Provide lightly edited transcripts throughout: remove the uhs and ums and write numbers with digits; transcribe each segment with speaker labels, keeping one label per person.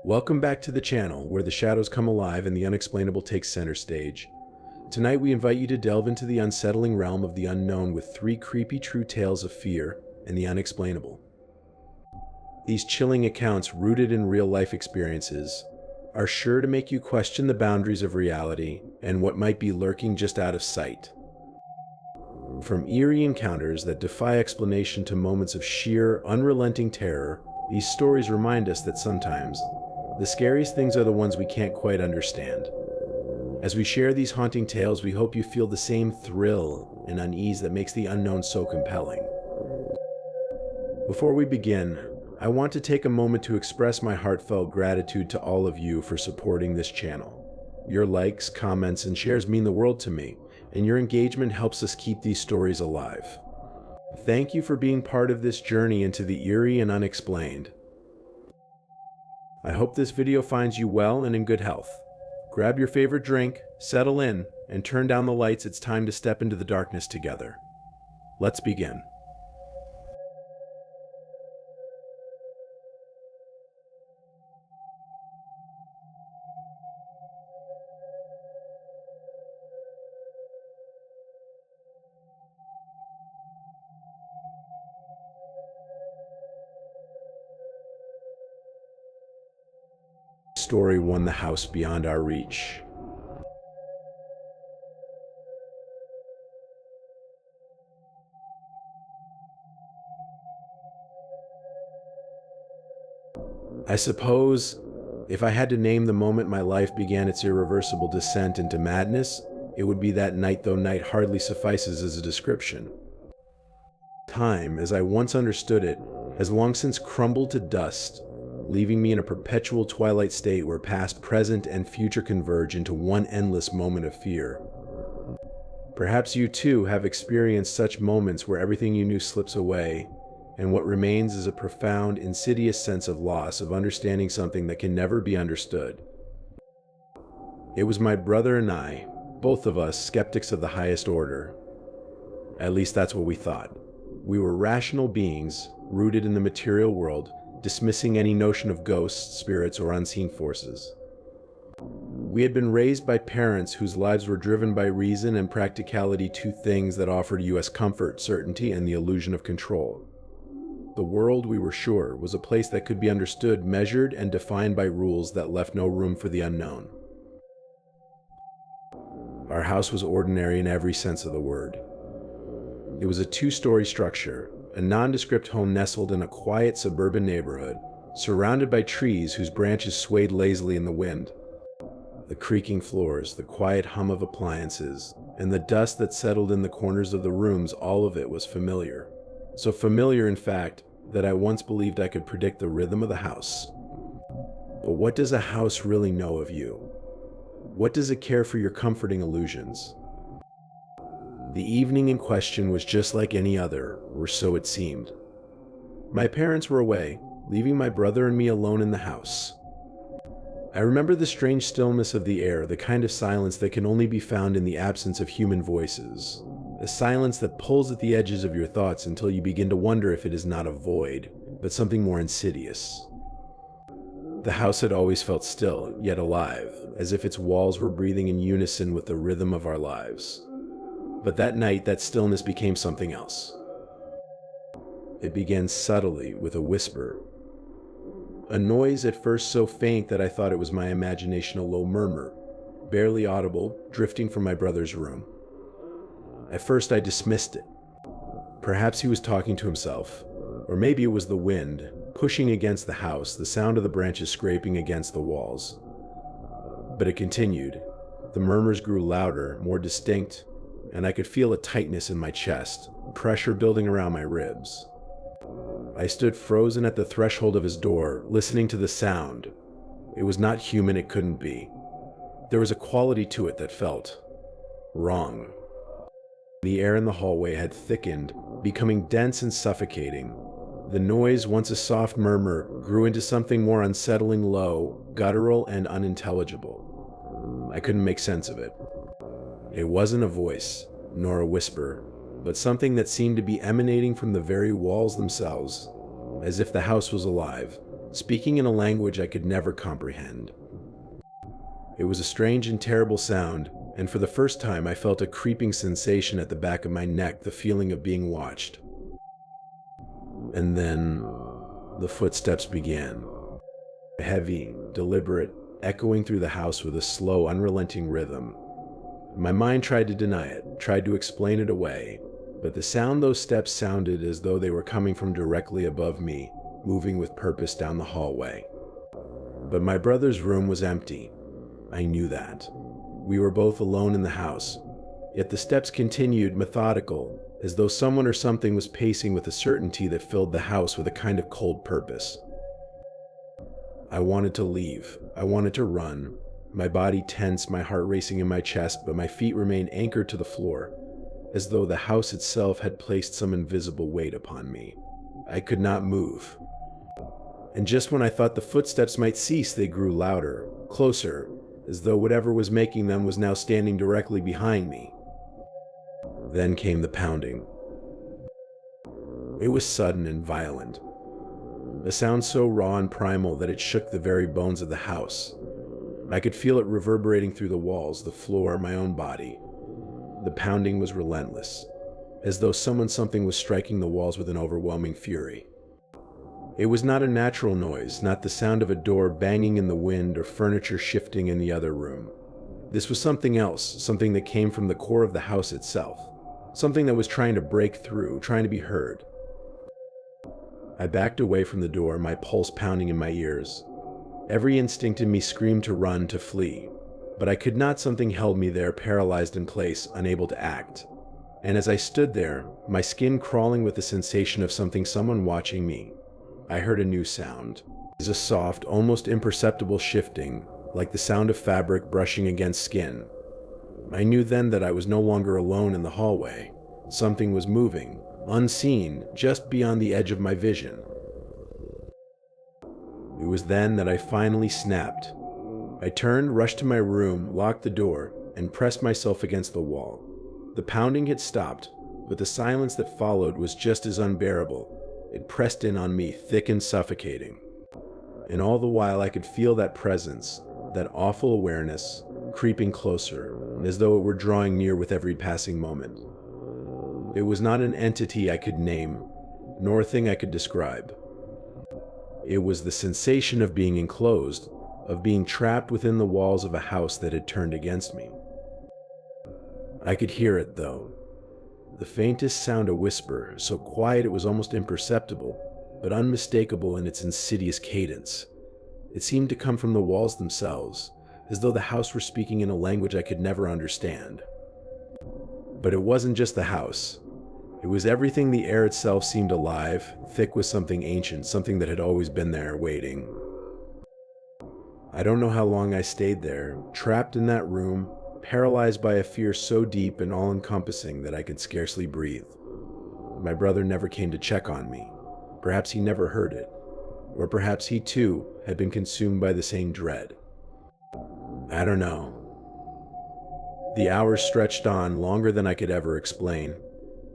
Speaker 1: Welcome back to the channel, where the shadows come alive and the unexplainable takes center stage. Tonight we invite you to delve into the unsettling realm of the unknown with 3 creepy true tales of fear and the unexplainable. These chilling accounts, rooted in real-life experiences, are sure to make you question the boundaries of reality and what might be lurking just out of sight. From eerie encounters that defy explanation to moments of sheer, unrelenting terror, these stories remind us that sometimes the scariest things are the ones we can't quite understand. As we share these haunting tales, we hope you feel the same thrill and unease that makes the unknown so compelling. Before we begin, I want to take a moment to express my heartfelt gratitude to all of you for supporting this channel. Your likes, comments, and shares mean the world to me, and your engagement helps us keep these stories alive. Thank you for being part of this journey into the eerie and unexplained. I hope this video finds you well and in good health. Grab your favorite drink, settle in, and turn down the lights. It's time to step into the darkness together. Let's begin. Story 1: The House Beyond Our Reach. I suppose, if I had to name the moment my life began its irreversible descent into madness, it would be that night, though night hardly suffices as a description. Time, as I once understood it, has long since crumbled to dust, leaving me in a perpetual twilight state where past, present, and future converge into one endless moment of fear. Perhaps you too have experienced such moments where everything you knew slips away, and what remains is a profound, insidious sense of loss, of understanding something that can never be understood. It was my brother and I, both of us skeptics of the highest order. At least that's what we thought. We were rational beings, rooted in the material world, dismissing any notion of ghosts, spirits, or unseen forces. We had been raised by parents whose lives were driven by reason and practicality, 2 things that offered us comfort, certainty, and the illusion of control. The world, we were sure, was a place that could be understood, measured, and defined by rules that left no room for the unknown. Our house was ordinary in every sense of the word. It was a 2-story structure, a nondescript home nestled in a quiet suburban neighborhood, surrounded by trees whose branches swayed lazily in the wind. The creaking floors, the quiet hum of appliances, and the dust that settled in the corners of the rooms, all of it was familiar. So familiar, in fact, that I once believed I could predict the rhythm of the house. But what does a house really know of you? What does it care for your comforting illusions? The evening in question was just like any other, or so it seemed. My parents were away, leaving my brother and me alone in the house. I remember the strange stillness of the air, the kind of silence that can only be found in the absence of human voices. A silence that pulls at the edges of your thoughts until you begin to wonder if it is not a void, but something more insidious. The house had always felt still, yet alive, as if its walls were breathing in unison with the rhythm of our lives. But that night, that stillness became something else. It began subtly, with a whisper. A noise at first so faint that I thought it was my imagination, a low murmur, barely audible, drifting from my brother's room. At first I dismissed it. Perhaps he was talking to himself, or maybe it was the wind, pushing against the house, the sound of the branches scraping against the walls. But it continued. The murmurs grew louder, more distinct, and I could feel a tightness in my chest, pressure building around my ribs. I stood frozen at the threshold of his door, listening to the sound. It was not human, it couldn't be. There was a quality to it that felt wrong. The air in the hallway had thickened, becoming dense and suffocating. The noise, once a soft murmur, grew into something more unsettling, low, guttural, and unintelligible. I couldn't make sense of it. It wasn't a voice, nor a whisper, but something that seemed to be emanating from the very walls themselves, as if the house was alive, speaking in a language I could never comprehend. It was a strange and terrible sound, and for the first time I felt a creeping sensation at the back of my neck, the feeling of being watched. And then the footsteps began. Heavy, deliberate, echoing through the house with a slow, unrelenting rhythm. My mind tried to deny it, tried to explain it away, but the sound those steps sounded as though they were coming from directly above me, moving with purpose down the hallway. But my brother's room was empty. I knew that. We were both alone in the house, yet the steps continued, methodical, as though someone or something was pacing with a certainty that filled the house with a kind of cold purpose. I wanted to leave. I wanted to run. My body tense, my heart racing in my chest, but my feet remained anchored to the floor, as though the house itself had placed some invisible weight upon me. I could not move. And just when I thought the footsteps might cease, they grew louder, closer, as though whatever was making them was now standing directly behind me. Then came the pounding. It was sudden and violent, a sound so raw and primal that it shook the very bones of the house. I could feel it reverberating through the walls, the floor, my own body. The pounding was relentless, as though something was striking the walls with an overwhelming fury. It was not a natural noise, not the sound of a door banging in the wind or furniture shifting in the other room. This was something else, something that came from the core of the house itself, something that was trying to break through, trying to be heard. I backed away from the door, my pulse pounding in my ears. Every instinct in me screamed to run, to flee, but I could not. Something held me there, paralyzed in place, unable to act. And as I stood there, my skin crawling with the sensation of someone watching me, I heard a new sound. It was a soft, almost imperceptible shifting, like the sound of fabric brushing against skin. I knew then that I was no longer alone in the hallway. Something was moving, unseen, just beyond the edge of my vision. It was then that I finally snapped. I turned, rushed to my room, locked the door, and pressed myself against the wall. The pounding had stopped, but the silence that followed was just as unbearable. It pressed in on me, thick and suffocating. And all the while I could feel that presence, that awful awareness, creeping closer, as though it were drawing near with every passing moment. It was not an entity I could name, nor a thing I could describe. It was the sensation of being enclosed, of being trapped within the walls of a house that had turned against me. I could hear it, though. The faintest sound, a whisper, so quiet it was almost imperceptible, but unmistakable in its insidious cadence. It seemed to come from the walls themselves, as though the house were speaking in a language I could never understand. But it wasn't just the house. It was everything. The air itself seemed alive, thick with something ancient, something that had always been there, waiting. I don't know how long I stayed there, trapped in that room, paralyzed by a fear so deep and all-encompassing that I could scarcely breathe. My brother never came to check on me. Perhaps he never heard it. Or perhaps he, too, had been consumed by the same dread. I don't know. The hours stretched on longer than I could ever explain,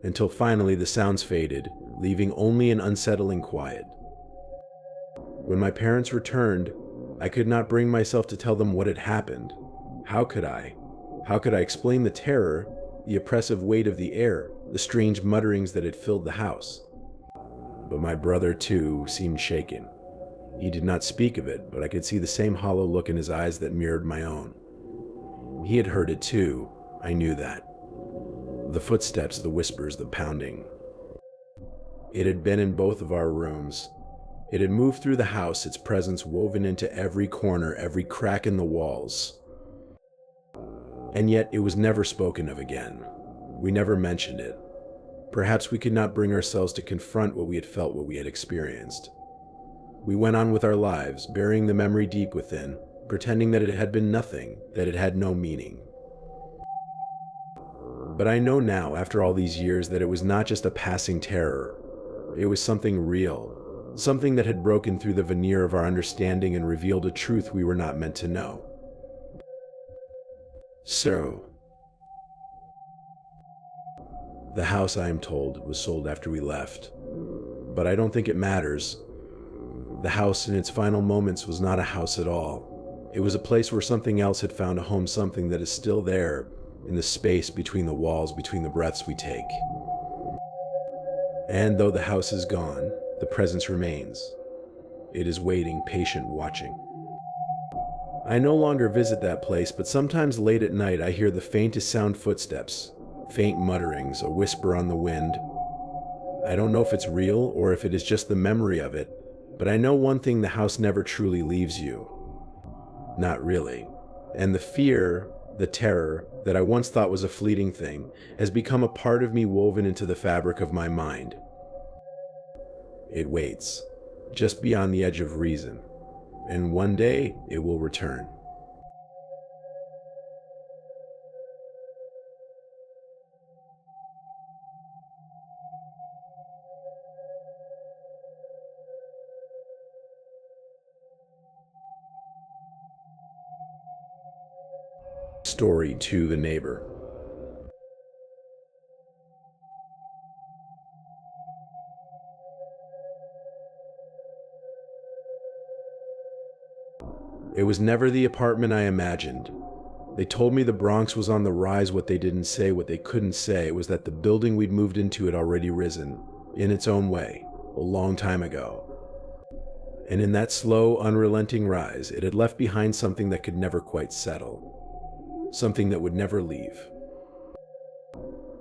Speaker 1: until finally the sounds faded, leaving only an unsettling quiet. When my parents returned, I could not bring myself to tell them what had happened. How could I? How could I explain the terror, the oppressive weight of the air, the strange mutterings that had filled the house? But my brother, too, seemed shaken. He did not speak of it, but I could see the same hollow look in his eyes that mirrored my own. He had heard it, too. I knew that. The footsteps, the whispers, the pounding. It had been in both of our rooms. It had moved through the house, its presence woven into every corner, every crack in the walls. And yet it was never spoken of again. We never mentioned it. Perhaps we could not bring ourselves to confront what we had felt, what we had experienced. We went on with our lives, burying the memory deep within, pretending that it had been nothing, that it had no meaning. But I know now, after all these years, that it was not just a passing terror. It was something real, something that had broken through the veneer of our understanding and revealed a truth we were not meant to know. So, the house, I am told, was sold after we left. But I don't think it matters. The house in its final moments was not a house at all. It was a place where something else had found a home, something that is still there in the space between the walls, between the breaths we take. And though the house is gone, the presence remains. It is waiting, patient, watching. I no longer visit that place, but sometimes late at night I hear the faintest sound, footsteps, faint mutterings, a whisper on the wind. I don't know if it's real or if it is just the memory of it, but I know one thing: the house never truly leaves you. Not really. And the fear, the terror, that I once thought was a fleeting thing, has become a part of me, woven into the fabric of my mind. It waits, just beyond the edge of reason, and one day it will return. Story to the neighbor. It was never the apartment I imagined. They told me the Bronx was on the rise. What they didn't say, what they couldn't say, was that the building we'd moved into had already risen, in its own way, a long time ago. And in that slow, unrelenting rise, it had left behind something that could never quite settle. Something that would never leave.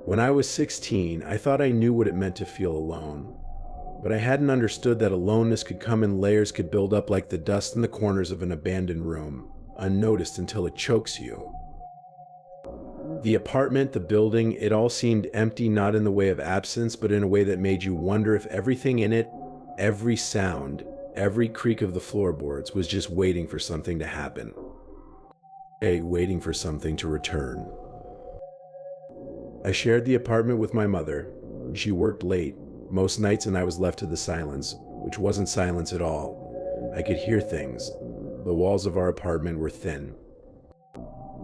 Speaker 1: When I was 16, I thought I knew what it meant to feel alone. But I hadn't understood that aloneness could come in layers, could build up like the dust in the corners of an abandoned room, unnoticed until it chokes you. The apartment, the building, it all seemed empty, not in the way of absence, but in a way that made you wonder if everything in it, every sound, every creak of the floorboards, was just waiting for something to happen. Waiting for something to return. I shared the apartment with my mother. She worked late most nights, and I was left to the silence, which wasn't silence at all. I could hear things. The walls of our apartment were thin.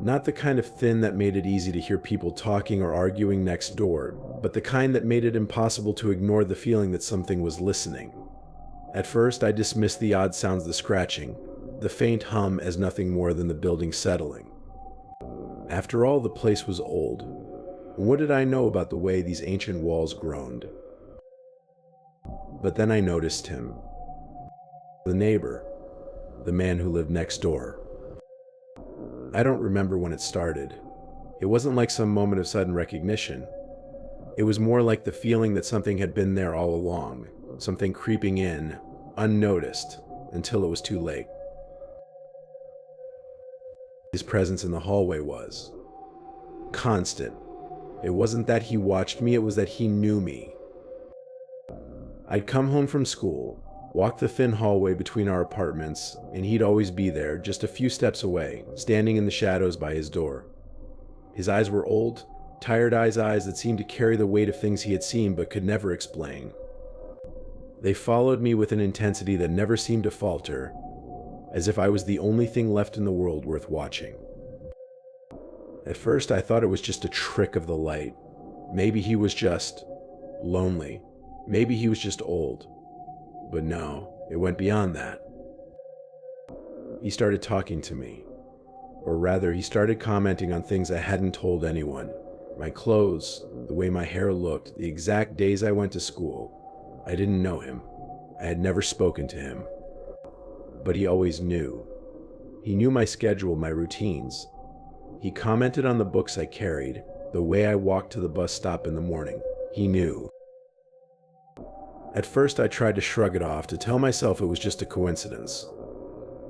Speaker 1: Not the kind of thin that made it easy to hear people talking or arguing next door, but the kind that made it impossible to ignore the feeling that something was listening. At first, I dismissed the odd sounds, the scratching, the faint hum, as nothing more than the building settling. After all, the place was old. What did I know about the way these ancient walls groaned? But then I noticed him. The neighbor. The man who lived next door. I don't remember when it started. It wasn't like some moment of sudden recognition. It was more like the feeling that something had been there all along, something creeping in, unnoticed, until it was too late. His presence in the hallway was constant. It wasn't that he watched me, it was that he knew me. I'd come home from school, walk the thin hallway between our apartments, and he'd always be there, just a few steps away, standing in the shadows by his door. His eyes were old, tired eyes that seemed to carry the weight of things he had seen but could never explain. They followed me with an intensity that never seemed to falter, as if I was the only thing left in the world worth watching. At first, I thought it was just a trick of the light. Maybe he was just lonely. Maybe he was just old. But no, it went beyond that. He started talking to me. Or rather, he started commenting on things I hadn't told anyone. My clothes, the way my hair looked, the exact days I went to school. I didn't know him. I had never spoken to him. But he always knew. He knew my schedule, my routines. He commented on the books I carried, the way I walked to the bus stop in the morning. He knew. At first, I tried to shrug it off, to tell myself it was just a coincidence.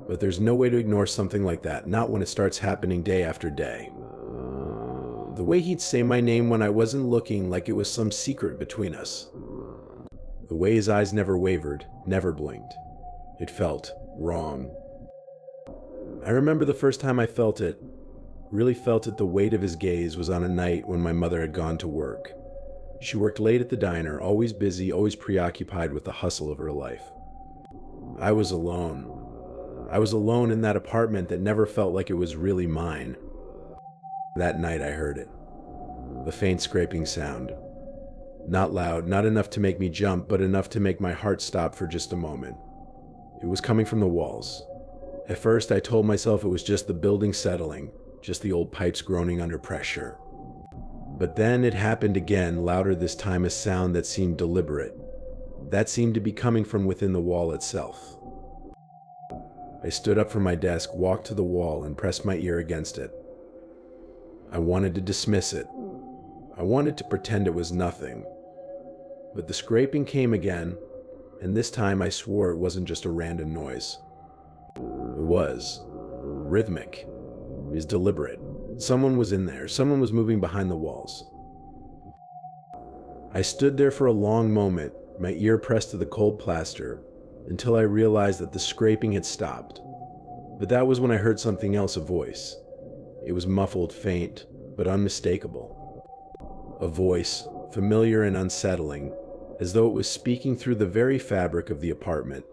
Speaker 1: But there's no way to ignore something like that, not when it starts happening day after day. The way he'd say my name when I wasn't looking, like it was some secret between us. The way his eyes never wavered, never blinked. It felt wrong. I remember the first time I felt it, really felt it, the weight of his gaze, was on a night when my mother had gone to work. She worked late at the diner, always busy, always preoccupied with the hustle of her life. I was alone. I was alone in that apartment that never felt like it was really mine. That night I heard it. The faint scraping sound. Not loud, not enough to make me jump, but enough to make my heart stop for just a moment. It was coming from the walls. At first, I told myself it was just the building settling, just the old pipes groaning under pressure. But then it happened again, louder this time, a sound that seemed deliberate. That seemed to be coming from within the wall itself. I stood up from my desk, walked to the wall, and pressed my ear against it. I wanted to dismiss it. I wanted to pretend it was nothing. But the scraping came again, and this time I swore it wasn't just a random noise. It was rhythmic. It was deliberate. Someone was in there. Someone was moving behind the walls. I stood there for a long moment, my ear pressed to the cold plaster, until I realized that the scraping had stopped. But that was when I heard something else, a voice. It was muffled, faint, but unmistakable. A voice, familiar and unsettling, as though it was speaking through the very fabric of the apartment.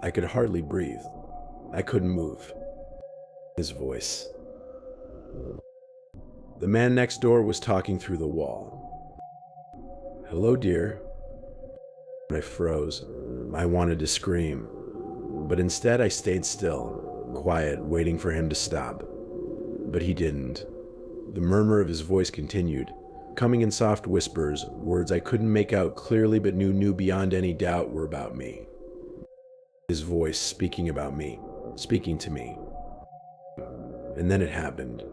Speaker 1: I could hardly breathe. I couldn't move. His voice. The man next door was talking through the wall. "Hello, dear." I froze. I wanted to scream, but instead I stayed still, quiet, waiting for him to stop. But he didn't. The murmur of his voice continued, coming in soft whispers, words I couldn't make out clearly but knew beyond any doubt were about me. His voice speaking about me, speaking to me. And then it happened.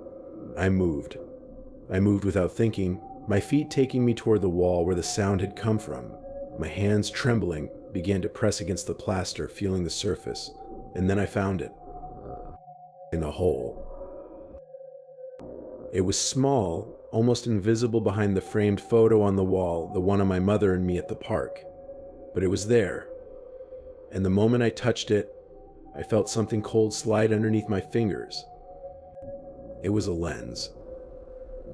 Speaker 1: I moved. I moved without thinking, my feet taking me toward the wall where the sound had come from. My hands, trembling, began to press against the plaster, feeling the surface, and then I found it. In a hole. It was small, almost invisible behind the framed photo on the wall, the one of my mother and me at the park. But it was there. And the moment I touched it, I felt something cold slide underneath my fingers. It was a lens.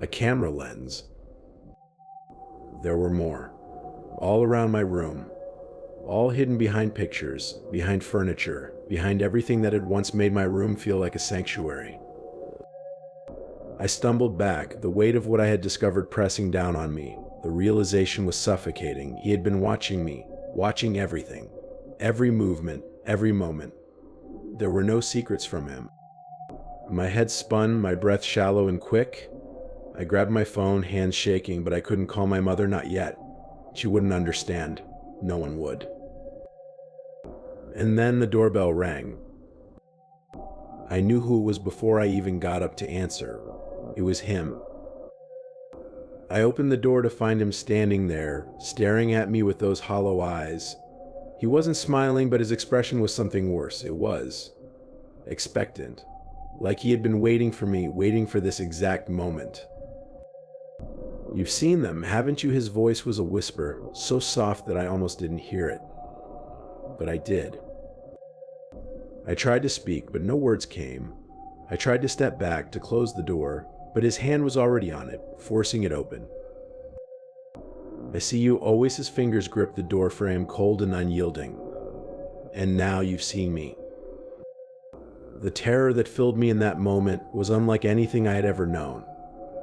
Speaker 1: A camera lens. There were more. All around my room. All hidden behind pictures, behind furniture, behind everything that had once made my room feel like a sanctuary. I stumbled back, the weight of what I had discovered pressing down on me. The realization was suffocating. He had been watching me, watching everything. Every movement, every moment. There were no secrets from him. My head spun, my breath shallow and quick. I grabbed my phone, hands shaking, but I couldn't call my mother, not yet. She wouldn't understand. No one would. And then the doorbell rang. I knew who it was before I even got up to answer. It was him. I opened the door to find him standing there, staring at me with those hollow eyes. He wasn't smiling, but his expression was something worse. It was expectant, like he had been waiting for me, waiting for this exact moment. "You've seen them, haven't you?" His voice was a whisper, so soft that I almost didn't hear it. But I did. I tried to speak, but no words came. I tried to step back, to close the door, but his hand was already on it, forcing it open. "I see you always." His fingers gripped the door frame, cold and unyielding. "And now you've seen me." The terror that filled me in that moment was unlike anything I had ever known.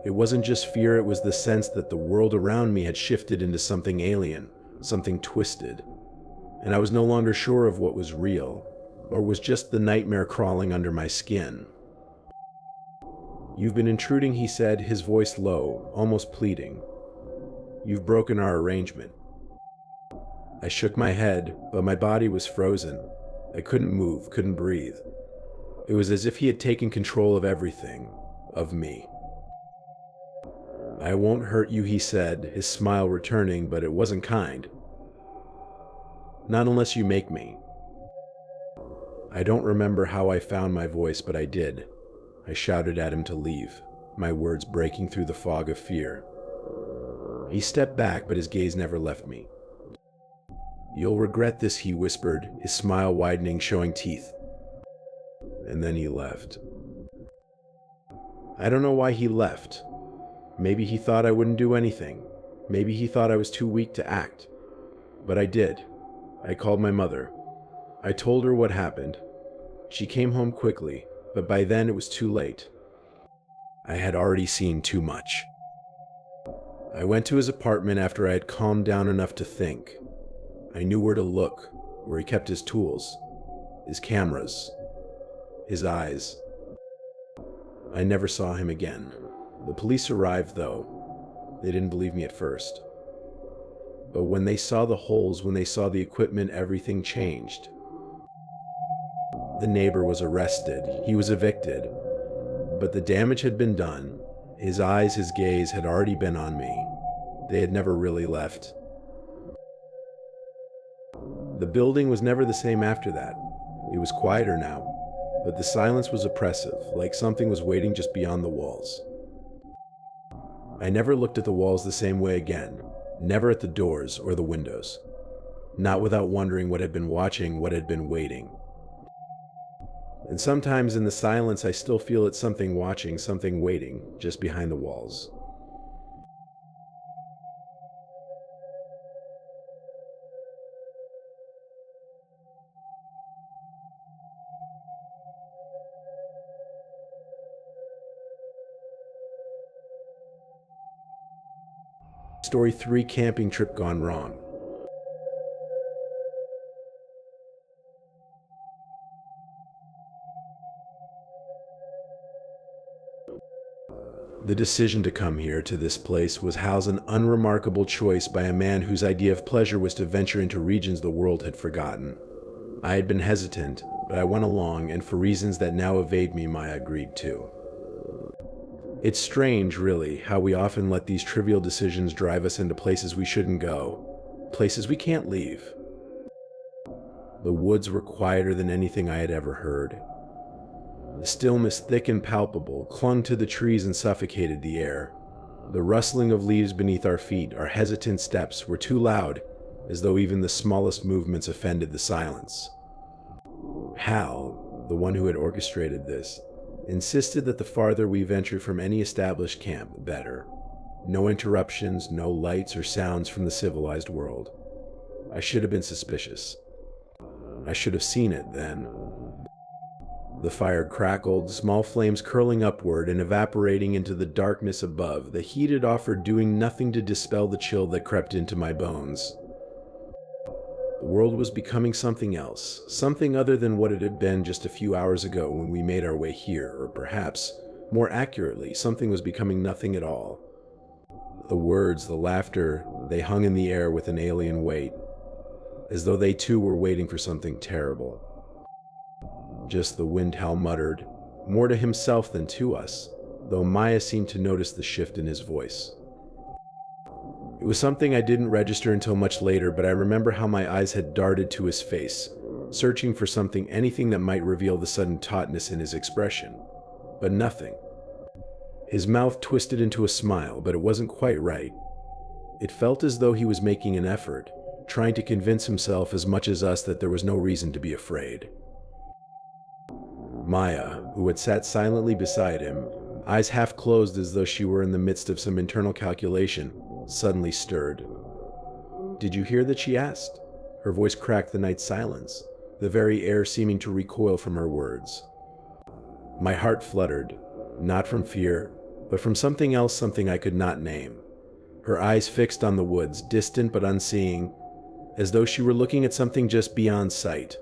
Speaker 1: It wasn't just fear, it was the sense that the world around me had shifted into something alien, something twisted. And I was no longer sure of what was real, or was just the nightmare crawling under my skin. "You've been intruding," he said, his voice low, almost pleading. "You've broken our arrangement." I shook my head, but my body was frozen. I couldn't move, couldn't breathe. It was as if he had taken control of everything, of me. "I won't hurt you," he said, his smile returning, but it wasn't kind. "Not unless you make me." I don't remember how I found my voice, but I did. I shouted at him to leave, my words breaking through the fog of fear. He stepped back, but his gaze never left me. "You'll regret this," he whispered, his smile widening, showing teeth. And then he left. I don't know why he left. Maybe he thought I wouldn't do anything. Maybe he thought I was too weak to act. But I did. I called my mother. I told her what happened. She came home quickly, but by then it was too late. I had already seen too much. I went to his apartment after I had calmed down enough to think. I knew where to look, where he kept his tools, his cameras, his eyes. I never saw him again. The police arrived, though. They didn't believe me at first. But when they saw the holes, when they saw the equipment, everything changed. The neighbor was arrested. He was evicted. But the damage had been done. His eyes, his gaze had already been on me. They had never really left. The building was never the same after that. It was quieter now, but the silence was oppressive, like something was waiting just beyond the walls. I never looked at the walls the same way again, never at the doors or the windows. Not without wondering what had been watching, what had been waiting. And sometimes in the silence I still feel it's something watching, something waiting, just behind the walls. Story 3: Camping Trip Gone Wrong. The decision to come here, to this place, was Hal's an unremarkable choice by a man whose idea of pleasure was to venture into regions the world had forgotten. I had been hesitant, but I went along, and for reasons that now evade me, Maya agreed too. It's strange, really, how we often let these trivial decisions drive us into places we shouldn't go, places we can't leave. The woods were quieter than anything I had ever heard. The stillness, thick and palpable, clung to the trees and suffocated the air. The rustling of leaves beneath our feet, our hesitant steps, were too loud, as though even the smallest movements offended the silence. Hal, the one who had orchestrated this, insisted that the farther we ventured from any established camp, the better. No interruptions, no lights or sounds from the civilized world. I should have been suspicious. I should have seen it then. The fire crackled, small flames curling upward and evaporating into the darkness above, the heat it offered doing nothing to dispel the chill that crept into my bones. The world was becoming something else, something other than what it had been just a few hours ago when we made our way here, or perhaps, more accurately, something was becoming nothing at all. The words, the laughter, they hung in the air with an alien weight, as though they too were waiting for something terrible. Just the wind, Hal muttered, more to himself than to us, though Maya seemed to notice the shift in his voice. It was something I didn't register until much later, but I remember how my eyes had darted to his face, searching for something, anything that might reveal the sudden tautness in his expression. But nothing. His mouth twisted into a smile, but it wasn't quite right. It felt as though he was making an effort, trying to convince himself as much as us that there was no reason to be afraid. Maya, who had sat silently beside him, eyes half closed as though she were in the midst of some internal calculation, suddenly stirred. "Did you hear that?" she asked. Her voice cracked the night's silence, the very air seeming to recoil from her words. My heart fluttered, not from fear, but from something else, something I could not name. Her eyes fixed on the woods, distant but unseeing, as though she were looking at something just beyond sight.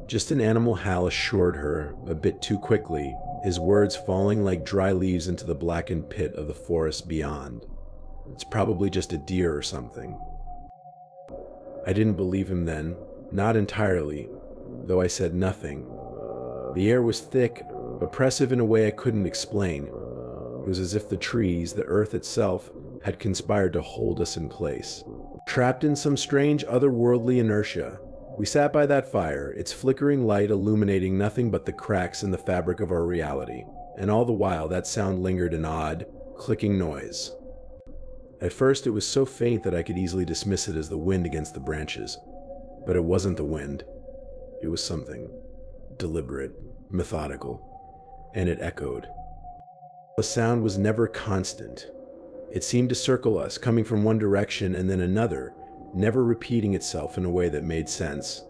Speaker 1: Just an animal, Hal assured her, a bit too quickly, his words falling like dry leaves into the blackened pit of the forest beyond. It's probably just a deer or something. I didn't believe him then, not entirely, though I said nothing. The air was thick, oppressive in a way I couldn't explain. It was as if the trees, the earth itself, had conspired to hold us in place. Trapped in some strange otherworldly inertia, we sat by that fire, its flickering light illuminating nothing but the cracks in the fabric of our reality, and all the while that sound lingered, an odd, clicking noise. At first it was so faint that I could easily dismiss it as the wind against the branches, but it wasn't the wind. It was something deliberate, methodical, and it echoed. The sound was never constant. It seemed to circle us, coming from one direction and then another, never repeating itself in a way that made sense.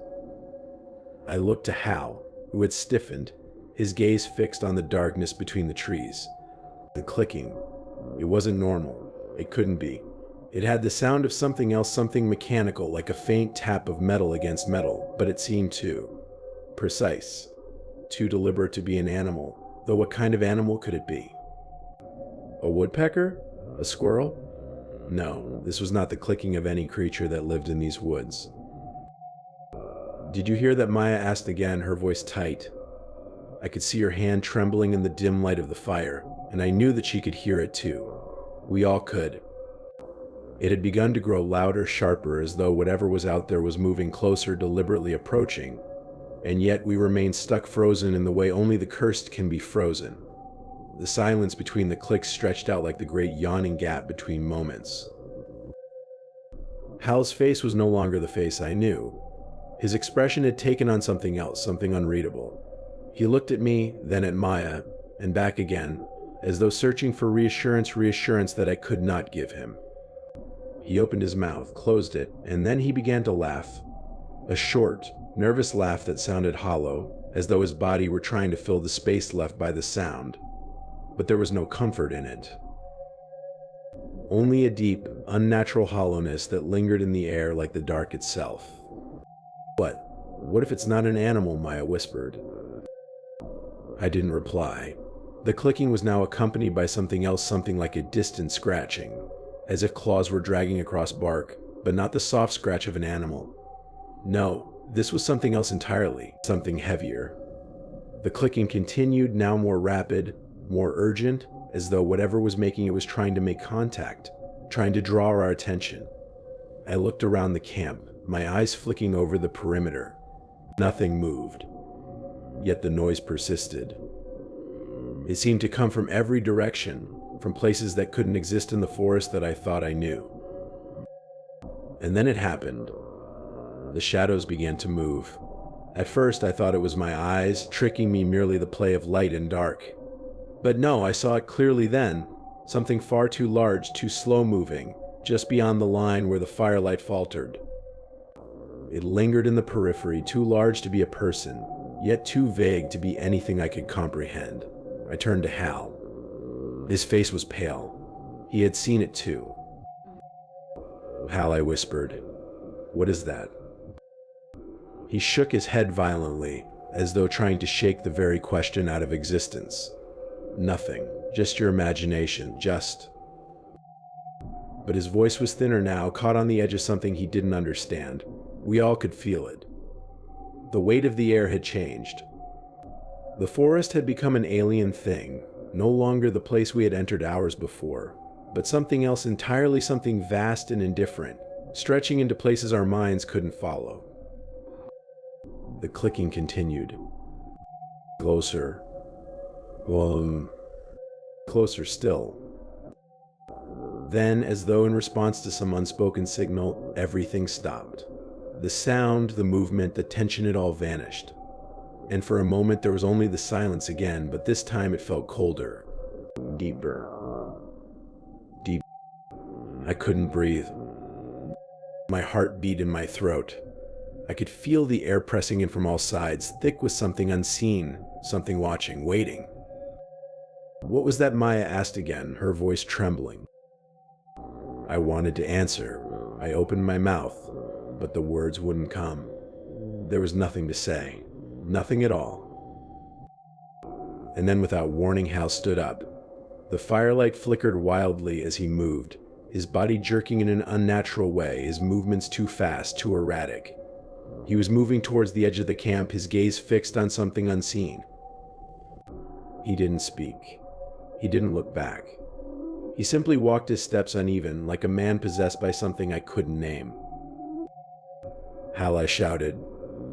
Speaker 1: I looked to Hal, who had stiffened, his gaze fixed on the darkness between the trees. The clicking. It wasn't normal. It couldn't be. It had the sound of something else, something mechanical, like a faint tap of metal against metal, but it seemed too precise, too deliberate to be an animal. Though what kind of animal could it be? A woodpecker? A squirrel? No, this was not the clicking of any creature that lived in these woods. "Did you hear that?" Maya asked again, her voice tight. I could see her hand trembling in the dim light of the fire, and I knew that she could hear it too. We all could. It had begun to grow louder, sharper, as though whatever was out there was moving closer, deliberately approaching, and yet we remained stuck, frozen in the way only the cursed can be frozen. The silence between the clicks stretched out like the great yawning gap between moments. Hal's face was no longer the face I knew. His expression had taken on something else, something unreadable. He looked at me, then at Maya, and back again, as though searching for reassurance that I could not give him. He opened his mouth, closed it, and then he began to laugh. A short, nervous laugh that sounded hollow, as though his body were trying to fill the space left by the sound. But there was no comfort in it. Only a deep, unnatural hollowness that lingered in the air like the dark itself. What if it's not an animal?" Maya whispered. I didn't reply. The clicking was now accompanied by something else, something like a distant scratching, as if claws were dragging across bark, but not the soft scratch of an animal. No, this was something else entirely, something heavier. The clicking continued, now more rapid, more urgent, as though whatever was making it was trying to make contact, trying to draw our attention. I looked around the camp, my eyes flicking over the perimeter. Nothing moved, yet the noise persisted. It seemed to come from every direction, from places that couldn't exist in the forest that I thought I knew. And then it happened. The shadows began to move. At first I thought it was my eyes, tricking me, merely the play of light and dark. But no, I saw it clearly then, something far too large, too slow-moving, just beyond the line where the firelight faltered. It lingered in the periphery, too large to be a person, yet too vague to be anything I could comprehend. I turned to Hal. His face was pale. He had seen it too. "Hal," I whispered, "what is that?" He shook his head violently, as though trying to shake the very question out of existence. "Nothing. Just your imagination. Just..." But his voice was thinner now, caught on the edge of something he didn't understand. We all could feel it. The weight of the air had changed. The forest had become an alien thing, no longer the place we had entered hours before, but something else entirely, something vast and indifferent, stretching into places our minds couldn't follow. The clicking continued. Closer. Closer still. Then, as though in response to some unspoken signal, everything stopped. The sound, the movement, the tension, it all vanished. And for a moment there was only the silence again, but this time it felt colder. Deeper. Deep. I couldn't breathe. My heart beat in my throat. I could feel the air pressing in from all sides, thick with something unseen, something watching, waiting. "What was that?" Maya asked again, her voice trembling. I wanted to answer. I opened my mouth, but the words wouldn't come. There was nothing to say. Nothing at all. And then, without warning, Hal stood up. The firelight flickered wildly as he moved, his body jerking in an unnatural way, his movements too fast, too erratic. He was moving towards the edge of the camp, his gaze fixed on something unseen. He didn't speak. He didn't look back. He simply walked his steps uneven, like a man possessed by something I couldn't name. "Hal," I shouted,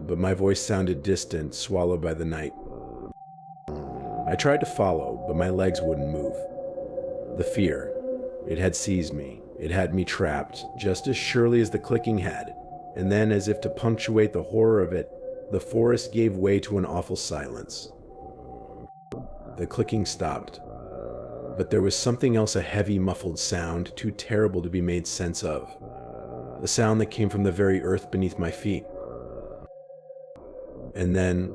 Speaker 1: but my voice sounded distant, swallowed by the night. I tried to follow, but my legs wouldn't move. The fear, it had seized me. It had me trapped, just as surely as the clicking had. And then, as if to punctuate the horror of it, the forest gave way to an awful silence. The clicking stopped. But there was something else, a heavy, muffled sound, too terrible to be made sense of. A sound that came from the very earth beneath my feet. And then,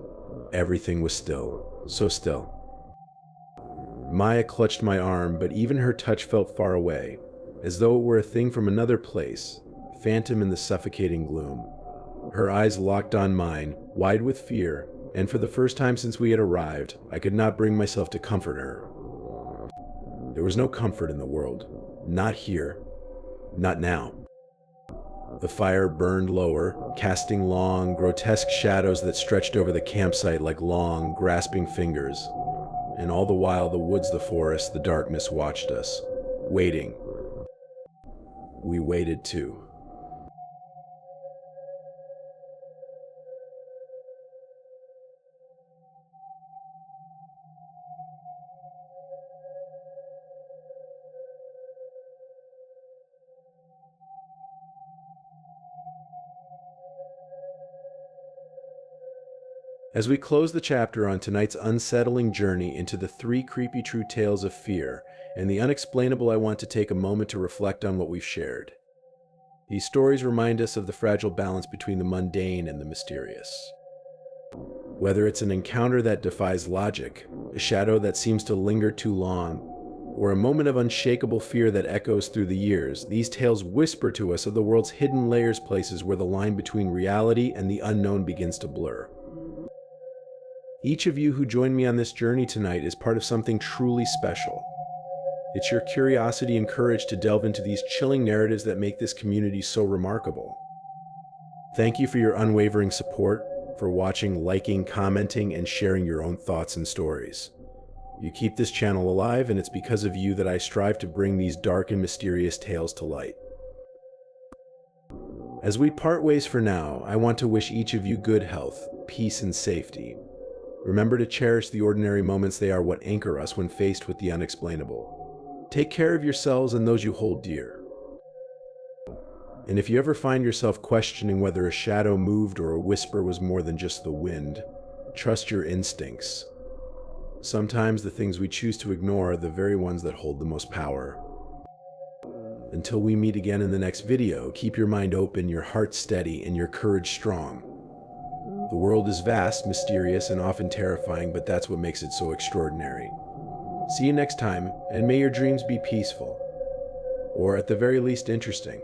Speaker 1: everything was still, so still. Maya clutched my arm, but even her touch felt far away. as though it were a thing from another place, a phantom in the suffocating gloom. Her eyes locked on mine, wide with fear, and for the first time since we had arrived, I could not bring myself to comfort her. There was no comfort in the world. Not here. Not now. The fire burned lower, casting long, grotesque shadows that stretched over the campsite like long, grasping fingers. And all the while, the woods, the forest, the darkness watched us, waiting. We waited too. As we close the chapter on tonight's unsettling journey into the three creepy true tales of fear and the unexplainable, I want to take a moment to reflect on what we've shared. These stories remind us of the fragile balance between the mundane and the mysterious. Whether it's an encounter that defies logic, a shadow that seems to linger too long, or a moment of unshakable fear that echoes through the years, these tales whisper to us of the world's hidden layers, places where the line between reality and the unknown begins to blur. Each of you who joined me on this journey tonight is part of something truly special. It's your curiosity and courage to delve into these chilling narratives that make this community so remarkable. Thank you for your unwavering support, for watching, liking, commenting, and sharing your own thoughts and stories. You keep this channel alive, and it's because of you that I strive to bring these dark and mysterious tales to light. As we part ways for now, I want to wish each of you good health, peace, and safety. Remember to cherish the ordinary moments. They are what anchor us when faced with the unexplainable. Take care of yourselves and those you hold dear. And if you ever find yourself questioning whether a shadow moved or a whisper was more than just the wind, trust your instincts. Sometimes the things we choose to ignore are the very ones that hold the most power. Until we meet again in the next video, keep your mind open, your heart steady, and your courage strong. The world is vast, mysterious, and often terrifying, but that's what makes it so extraordinary. See you next time, and may your dreams be peaceful, or at the very least interesting.